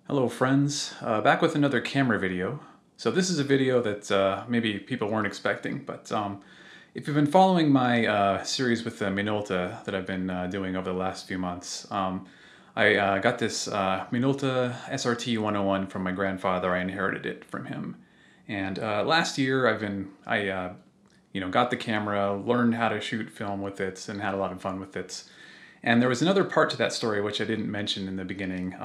Hello friends, back with another camera video. So this is a video that maybe people weren't expecting, but if you've been following my series with the Minolta that I've been doing over the last few months, I got this Minolta SRT 101 from my grandfather. I inherited it from him. And last year I got the camera, learned how to shoot film with it, and had a lot of fun with it. And there was another part to that story which I didn't mention in the beginning.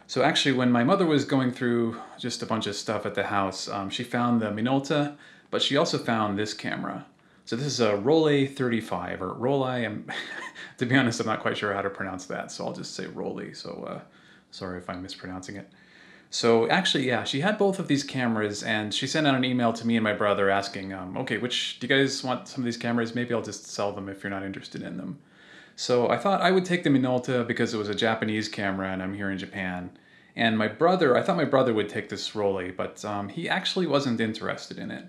So actually, when my mother was going through just a bunch of stuff at the house, she found the Minolta, but she also found this camera. So this is a Rollei 35, or Rollei. To be honest, I'm not quite sure how to pronounce that, so I'll just say Rollei. So sorry if I'm mispronouncing it. So actually, yeah, she had both of these cameras, and she sent out an email to me and my brother asking, okay, which do you guys want some of these cameras? Maybe I'll just sell them if you're not interested in them. So I thought I would take the Minolta because it was a Japanese camera and I'm here in Japan. And I thought my brother would take this Rollei, but he actually wasn't interested in it.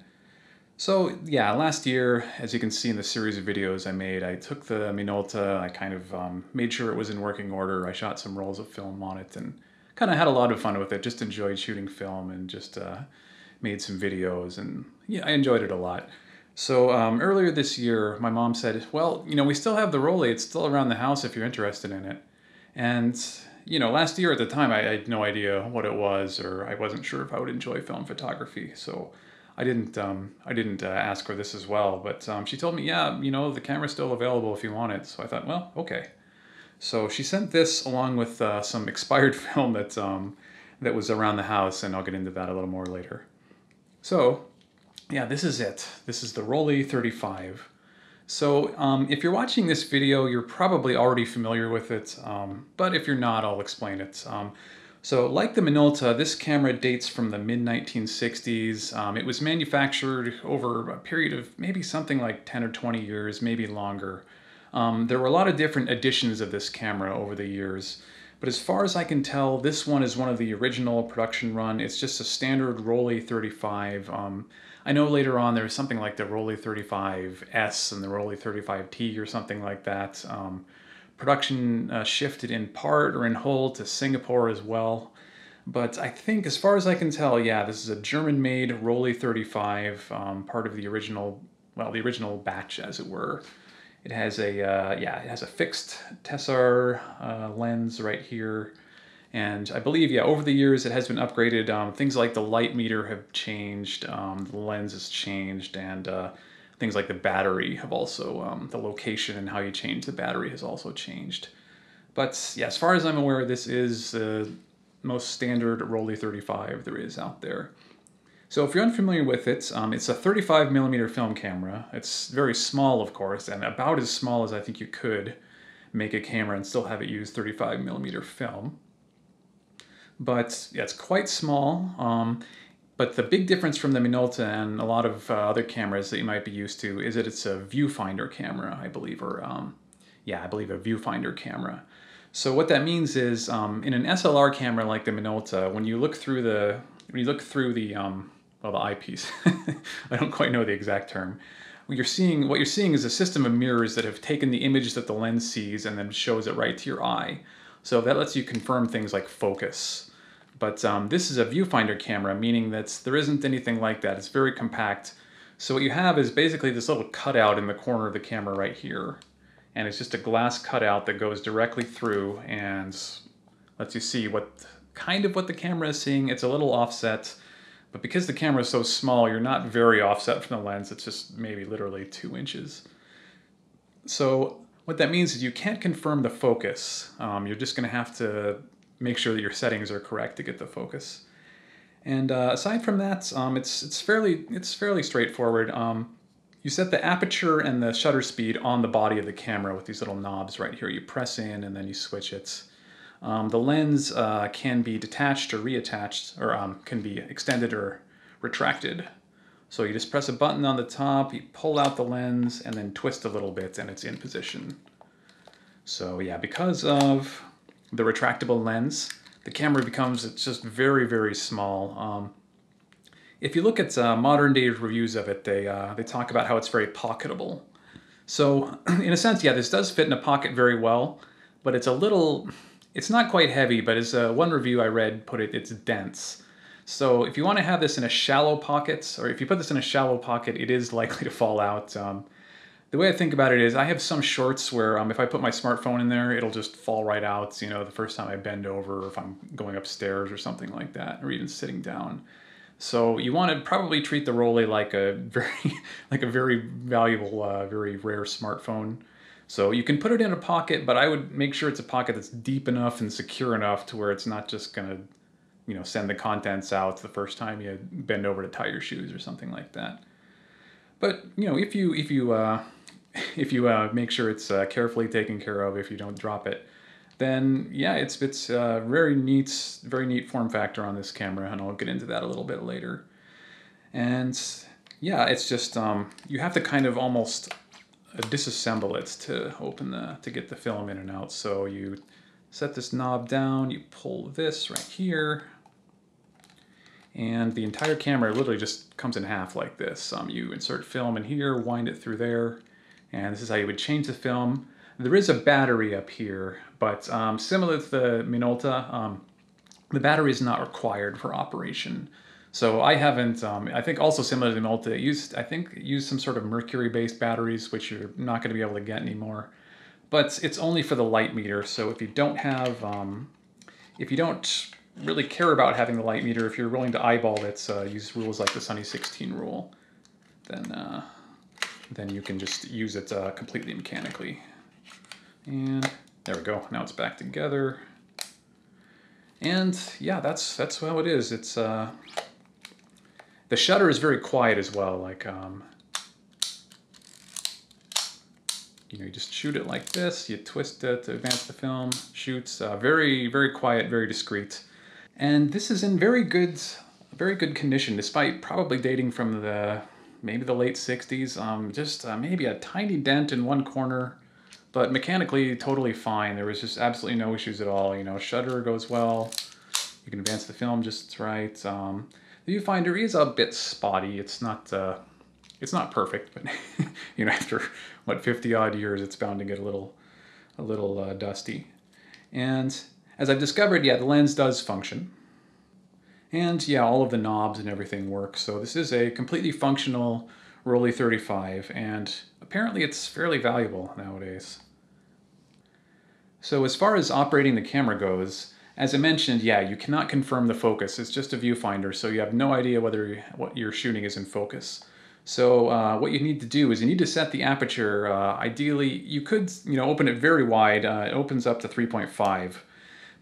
So yeah, last year, as you can see in the series of videos I made, I took the Minolta, I kind of made sure it was in working order, I shot some rolls of film on it and kind of had a lot of fun with it, just enjoyed shooting film and just made some videos, and yeah, I enjoyed it a lot. So earlier this year, my mom said, well, we still have the Rollei. It's still around the house if you're interested in it. And, last year at the time, I had no idea what it was, or I wasn't sure if I would enjoy film photography. So I didn't ask her this as well. But she told me, yeah, the camera's still available if you want it. So I thought, well, okay. So she sent this along with some expired film that was around the house, and I'll get into that a little more later. So yeah, this is it. This is the Rollei 35. So if you're watching this video, you're probably already familiar with it, but if you're not, I'll explain it. So like the Minolta, this camera dates from the mid-1960s. It was manufactured over a period of maybe something like 10 or 20 years, maybe longer. There were a lot of different editions of this camera over the years. But as far as I can tell, this one is one of the original production run. It's just a standard Rollei 35. I know later on there was something like the Rollei 35S and the Rollei 35T or something like that. Production shifted in part or in whole to Singapore as well. But I think, as far as I can tell, yeah, this is a German-made Rollei 35, part of the original, well, the original batch, as it were. It has it has a fixed Tessar lens right here. And I believe, yeah, over the years it has been upgraded. Things like the light meter have changed, the lens has changed, and things like the battery have also, the location and how you change the battery has also changed. But yeah, as far as I'm aware, this is the most standard Rollei 35 there is out there. So if you're unfamiliar with it, it's a 35mm film camera. It's very small, of course, and about as small as I think you could make a camera and still have it use 35mm film. But yeah, it's quite small. But the big difference from the Minolta and a lot of other cameras that you might be used to is that it's a viewfinder camera, I believe, or yeah, I believe a viewfinder camera. So what that means is, in an SLR camera like the Minolta, when you look through the well, the eyepiece, I don't quite know the exact term. What you're seeing is a system of mirrors that have taken the image that the lens sees and then shows it right to your eye. So that lets you confirm things like focus. But this is a viewfinder camera, meaning that there isn't anything like that. It's very compact. So what you have is basically this little cutout in the corner of the camera right here. And it's just a glass cutout that goes directly through and lets you see what the camera is seeing. It's a little offset, but because the camera is so small, you're not very offset from the lens. It's just maybe literally 2 inches. So what that means is you can't confirm the focus. You're just going to have to make sure that your settings are correct to get the focus. And aside from that, it's fairly straightforward. You set the aperture and the shutter speed on the body of the camera with these little knobs right here. You press in and then you switch it. The lens can be detached or reattached, or can be extended or retracted. So you just press a button on the top, you pull out the lens, and then twist a little bit, and it's in position. So yeah, because of the retractable lens, the camera it's just very, very small. If you look at modern day reviews of it, they talk about how it's very pocketable. So in a sense, yeah, this does fit in a pocket very well, but it's a little it's not quite heavy, but as one review I read put it, it's dense. So if you want to have this in a shallow pocket, or if you put this in a shallow pocket, it is likely to fall out. The way I think about it is I have some shorts where if I put my smartphone in there, it'll just fall right out, the first time I bend over, or if I'm going upstairs or something like that, or even sitting down. So you want to probably treat the Rollei like a very, like a very valuable, very rare smartphone. So you can put it in a pocket, but I would make sure it's a pocket that's deep enough and secure enough to where it's not just gonna, send the contents out the first time you bend over to tie your shoes or something like that. But if you make sure it's carefully taken care of, if you don't drop it, then yeah, it's very neat form factor on this camera, and I'll get into that a little bit later. And yeah, it's just you have to kind of almost disassemble it to get the film in and out. So you set this knob down, you pull this right here, and the entire camera literally just comes in half like this. You insert film in here, wind it through there, and this is how you would change the film. There is a battery up here, but similar to the Minolta, the battery is not required for operation. So I haven't, I think also similar to the Minolta, it used some sort of mercury-based batteries, which you're not going to be able to get anymore. But it's only for the light meter, so if you don't really care about having the light meter, if you're willing to eyeball it, use rules like the Sunny 16 rule, then you can just use it completely mechanically. And there we go. Now it's back together. And yeah, that's how it is. It's the shutter is very quiet as well. Like you just shoot it like this. You twist it to advance the film. Shoots very, very quiet, very discreet. And this is in very good condition, despite probably dating from maybe the late 60s. Just maybe a tiny dent in one corner. But mechanically, totally fine. There was just absolutely no issues at all. Shutter goes well. You can advance the film just right. The viewfinder is a bit spotty. It's not perfect, but after 50 odd years, it's bound to get a little dusty. And as I've discovered, yeah, the lens does function. And yeah, all of the knobs and everything work. So this is a completely functional Rollei 35, and apparently it's fairly valuable nowadays. So as far as operating the camera goes, as I mentioned, yeah, you cannot confirm the focus. It's just a viewfinder, so you have no idea whether what you're shooting is in focus. So what you need to do is you need to set the aperture. Ideally, you could open it very wide. It opens up to 3.5.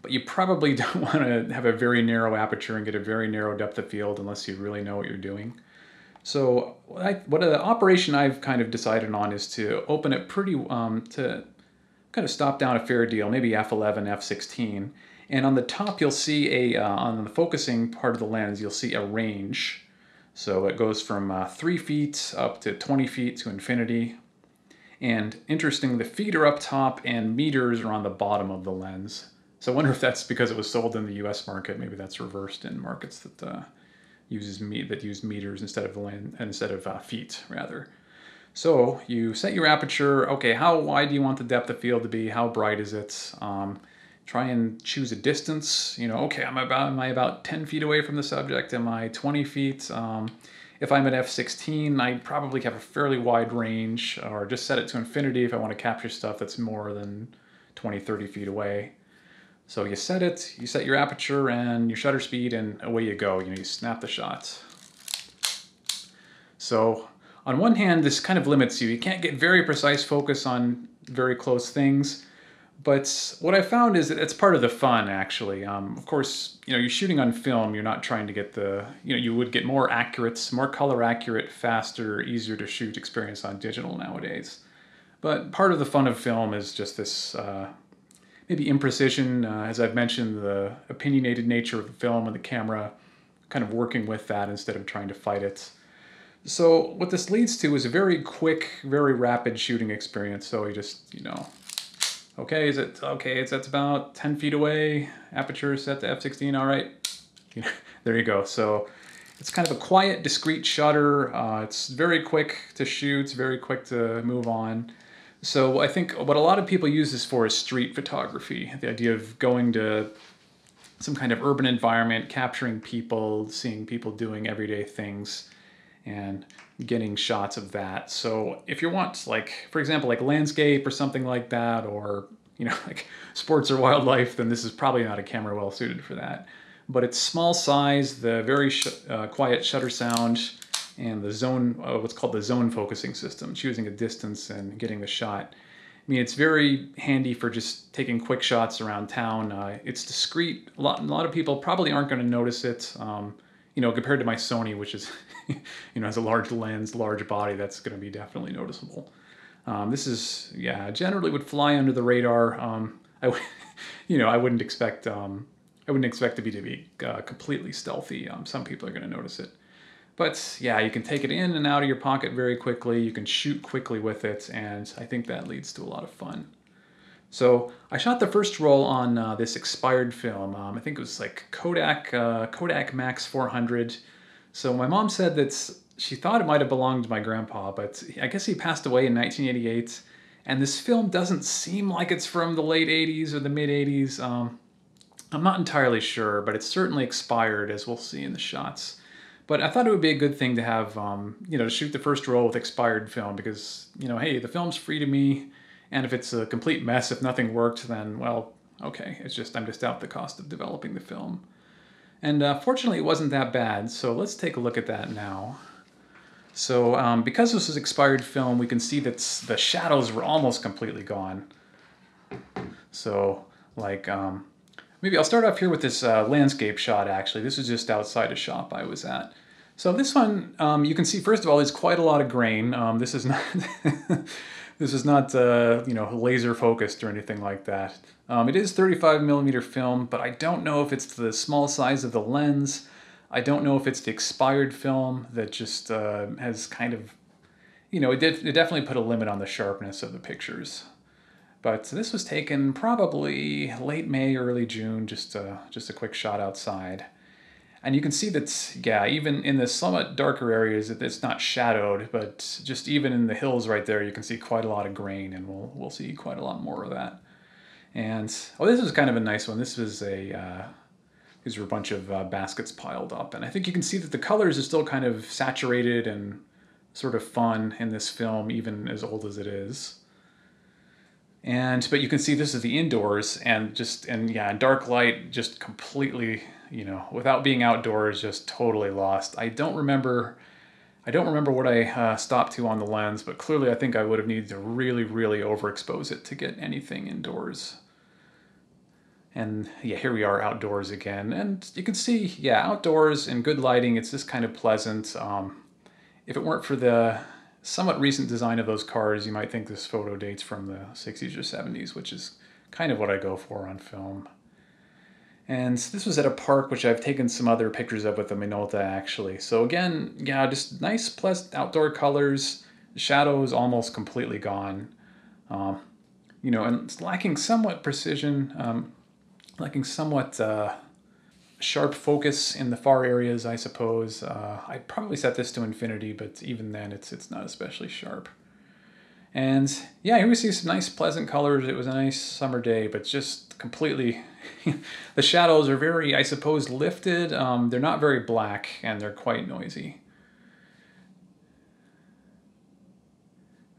But you probably don't want to have a very narrow aperture and get a very narrow depth of field unless you really know what you're doing. So what the operation I've kind of decided on is to open it to kind of stop down a fair deal, maybe f11, f16. And on the top you'll see on the focusing part of the lens, you'll see a range. So it goes from 3 feet up to 20 feet to infinity. And interesting, the feet are up top and meters are on the bottom of the lens. So I wonder if that's because it was sold in the US market. Maybe that's reversed in markets that use meters instead of feet rather. So you set your aperture. Okay, how wide do you want the depth of field to be? How bright is it? Try and choose a distance. Okay, am I about 10 feet away from the subject? Am I 20 feet? If I'm at f16, I probably have a fairly wide range, or just set it to infinity if I want to capture stuff that's more than 20, 30 feet away. So you set it, you set your aperture and your shutter speed, and away you go. You snap the shot. So on one hand, this kind of limits you. You can't get very precise focus on very close things. But what I found is that it's part of the fun, actually. Of course, you're shooting on film. You're not trying to get you would get more accurate, more color accurate, faster, easier to shoot experience on digital nowadays. But part of the fun of film is just this maybe imprecision, as I've mentioned, the opinionated nature of the film and the camera, kind of working with that instead of trying to fight it. So what this leads to is a very quick, very rapid shooting experience. So you just, okay, it's about 10 feet away, aperture set to f16, all right. There you go. So it's kind of a quiet, discreet shutter. It's very quick to shoot, very quick to move on. So I think what a lot of people use this for is street photography. The idea of going to some kind of urban environment, capturing people, seeing people doing everyday things, and getting shots of that. So if you want, like, for example, like landscape or something like that, or, you know, like sports or wildlife, then this is probably not a camera well suited for that. But it's small size, the very quiet shutter sound, and the zone, what's called the zone focusing system, choosing a distance and getting the shot. I mean, it's very handy for just taking quick shots around town. It's discreet. A lot of people probably aren't going to notice it. You know, compared to my Sony, which is, you know, has a large lens, large body, that's going to be definitely noticeable. This is, yeah, generally would fly under the radar. You know, I wouldn't expect to be completely stealthy. Some people are going to notice it. But yeah, you can take it in and out of your pocket very quickly. You can shoot quickly with it, and I think that leads to a lot of fun. So I shot the first roll on this expired film. I think it was like Kodak Max 400. So my mom said that she thought it might have belonged to my grandpa, but I guess he passed away in 1988. And this film doesn't seem like it's from the late 80s or the mid 80s. I'm not entirely sure, but it's certainly expired, as we'll see in the shots. But I thought it would be a good thing to have, you know, to shoot the first roll with expired film because, you know, hey, the film's free to me, and if it's a complete mess, if nothing worked, then, well, okay, I'm just out the cost of developing the film. And fortunately, it wasn't that bad, so let's take a look at that now. So because this is expired film, we can see that the shadows were almost completely gone. So, like, maybe I'll start off here with this landscape shot, actually. This is just outside a shop I was at. So this one, you can see, first of all, there's quite a lot of grain. This is not, this is not you know, laser focused or anything like that. It is 35 millimeter film, but I don't know if it's the small size of the lens. I don't know if it's the expired film that just has kind of, you know, it definitely put a limit on the sharpness of the pictures. But this was taken probably late May, early June, just a quick shot outside. And you can see that, yeah, even in the somewhat darker areas, it's not shadowed, but just even in the hills right there, you can see quite a lot of grain, and we'll see quite a lot more of that. And, oh, this was kind of a nice one. This was these were a bunch of baskets piled up. And I think you can see that the colors are still kind of saturated and sort of fun in this film, even as old as it is. But you can see this is the indoors, and yeah, dark light, just completely, you know, without being outdoors, just totally lost. I don't remember what I stopped to on the lens, but clearly I think I would have needed to really, really overexpose it to get anything indoors. And yeah, here we are outdoors again, and you can see, yeah, outdoors in good lighting, it's just kind of pleasant. If it weren't for the somewhat recent design of those cars, you might think this photo dates from the 60s or 70s, which is kind of what I go for on film. And this was at a park, which I've taken some other pictures of with the Minolta, actually. So again, yeah, just nice, pleasant outdoor colors. The shadow is almost completely gone. You know, and it's lacking somewhat precision, lacking somewhat sharp focus in the far areas, I suppose. I'd probably set this to infinity, but even then it's not especially sharp. And yeah, here we see some nice pleasant colors. It was a nice summer day, but just completely, the shadows are very, I suppose, lifted. They're not very black, and they're quite noisy.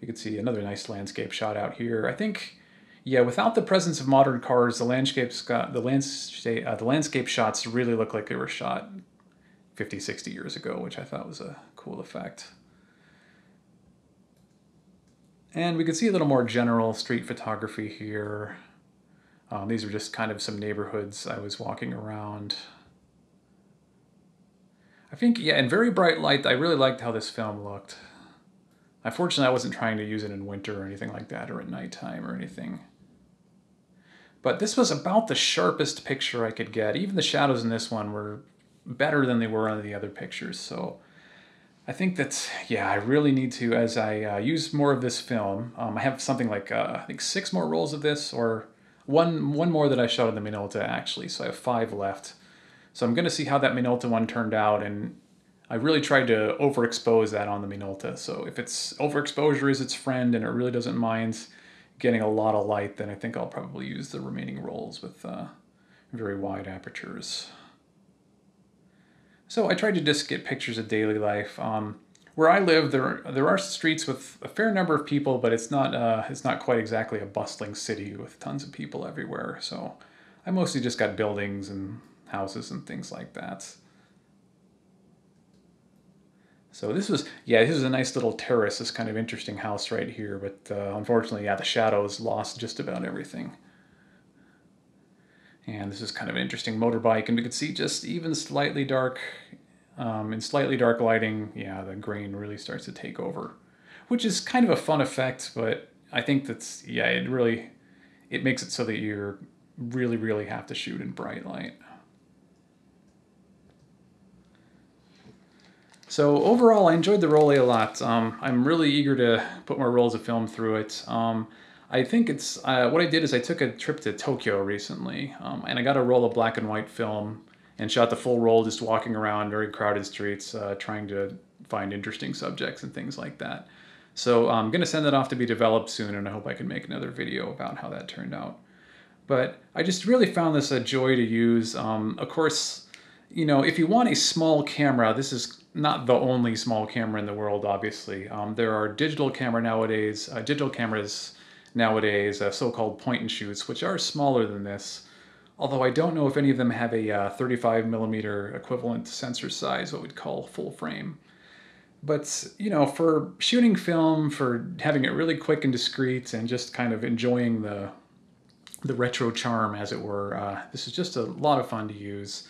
You can see another nice landscape shot out here. I think, yeah, without the presence of modern cars, the landscape shots really look like they were shot 50, 60 years ago, which I thought was a cool effect. And we can see a little more general street photography here. These are just kind of some neighborhoods I was walking around. I think, yeah, in very bright light, I really liked how this film looked. Unfortunately, I wasn't trying to use it in winter or anything like that, or at nighttime or anything. But this was about the sharpest picture I could get. Even the shadows in this one were better than they were on the other pictures. So I think that, yeah, I really need to, as I use more of this film, I have something like, I think 6 more rolls of this, or one more that I shot in the Minolta, actually. So I have 5 left. So I'm going to see how that Minolta one turned out, and I really tried to overexpose that on the Minolta. So if it's overexposure is its friend and it really doesn't mind getting a lot of light, then I think I'll probably use the remaining rolls with very wide apertures. So I tried to just get pictures of daily life. Where I live, there are streets with a fair number of people, but it's not quite exactly a bustling city with tons of people everywhere. So I mostly just got buildings and houses and things like that. So this was a nice little terrace, this kind of interesting house right here, but unfortunately, yeah, the shadows lost just about everything. And this is kind of an interesting motorbike, and we could see just even slightly dark, in slightly dark lighting, yeah, the grain really starts to take over, which is kind of a fun effect, but I think that's, yeah, it makes it so that you really have to shoot in bright light. So overall, I enjoyed the Rollei a lot. I'm really eager to put more rolls of film through it. I think it's, what I did is I took a trip to Tokyo recently, and I got a roll of black and white film and shot the full roll just walking around very crowded streets, trying to find interesting subjects and things like that. So I'm going to send that off to be developed soon, and I hope I can make another video about how that turned out. But I just really found this a joy to use. Of course, you know, if you want a small camera, this is not the only small camera in the world, obviously. There are digital cameras nowadays, so-called point and shoots, which are smaller than this. Although I don't know if any of them have a 35 millimeter equivalent sensor size, what we'd call full frame. But, you know, for shooting film, for having it really quick and discreet, and just kind of enjoying the retro charm, as it were, this is just a lot of fun to use.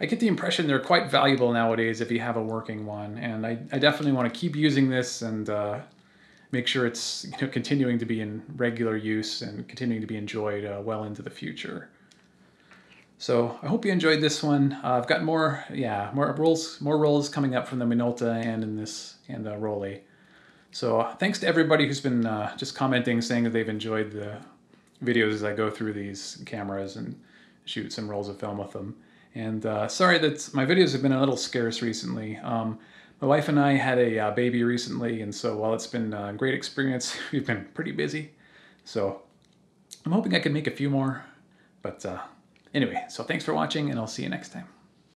I get the impression they're quite valuable nowadays if you have a working one, and I definitely want to keep using this and make sure it's, you know, continuing to be in regular use and continuing to be enjoyed well into the future. So I hope you enjoyed this one. I've got more rolls coming up from the Minolta and in this and Rollei. So thanks to everybody who's been just commenting, saying that they've enjoyed the videos as I go through these cameras and shoot some rolls of film with them. And sorry that my videos have been a little scarce recently. My wife and I had a baby recently, and so while it's been a great experience, we've been pretty busy. So I'm hoping I can make a few more. But anyway, so thanks for watching, and I'll see you next time.